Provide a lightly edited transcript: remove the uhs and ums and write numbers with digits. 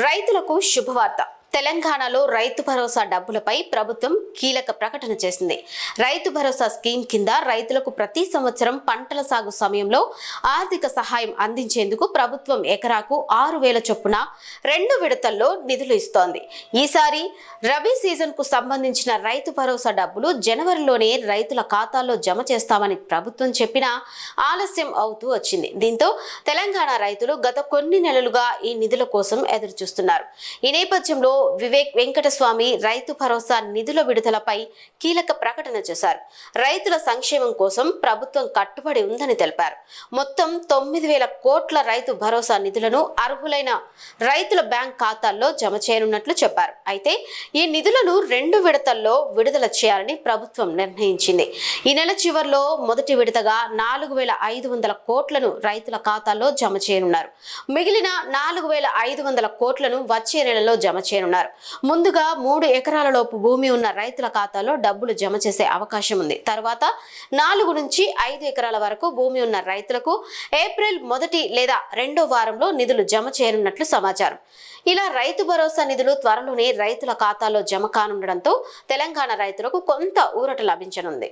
రైతులకు శుభవార్త. తెలంగాణలో రైతు భరోసా డబ్బులపై ప్రభుత్వం కీలక ప్రకటన చేసింది. రైతు భరోసా స్కీమ్ కింద రైతులకు ప్రతి సంవత్సరం పంటల సాగు సమయంలో ఆర్థిక సహాయం అందించేందుకు ప్రభుత్వం ఎకరాకు 6,000 చొప్పున 2 విడతల్లో నిధులు ఇస్తోంది. ఈసారి రబీ సీజన్ కు సంబంధించిన రైతు భరోసా డబ్బులు జనవరిలోనే రైతుల ఖాతాల్లో జమ చేస్తామని ప్రభుత్వం చెప్పినా ఆలస్యం అవుతూ వచ్చింది. దీంతో తెలంగాణ రైతులు గత కొన్ని నెలలుగా ఈ నిధుల కోసం ఎదురు చూస్తున్నారు. ఈ నేపథ్యంలో వివేక్ వెంకటస్వామి రైతు భరోసా నిధుల విడుదలపై కీలక ప్రకటన చేశారు. రైతుల సంక్షేమం కోసం ప్రభుత్వం కట్టుబడి ఉందని తెలిపారు. మొత్తం 9,000 కోట్ల రైతు భరోసా నిధులను అర్హులైన రైతుల బ్యాంక్ ఖాతాల్లో జమ చేయనున్నట్లు చెప్పారు. అయితే ఈ నిధులను 2 విడతల్లో విడుదల చేయాలని ప్రభుత్వం నిర్ణయించింది. ఈ నెల చివరిలో మొదటి విడతగా 4,500 కోట్లను రైతుల ఖాతాల్లో జమ చేయనున్నారు. మిగిలిన 4,500 కోట్లను వచ్చే నెలలో జమ చేయనున్నారు. ముందుగా 3 ఎకరాల లోపు భూమి ఉన్న రైతుల ఖాతాలో డబ్బులు జమ చేసే అవకాశం ఉంది. తర్వాత 4 నుంచి 5 ఎకరాల వరకు భూమి ఉన్న రైతులకు ఏప్రిల్ 1 లేదా 2వ వారంలో నిధులు జమ చేయనున్నట్లు సమాచారం. ఇలా రైతు భరోసా నిధులు త్వరలోనే రైతుల ఖాతాలో జమ కానుండడంతో తెలంగాణ రైతులకు కొంత ఊరట లభించనుంది.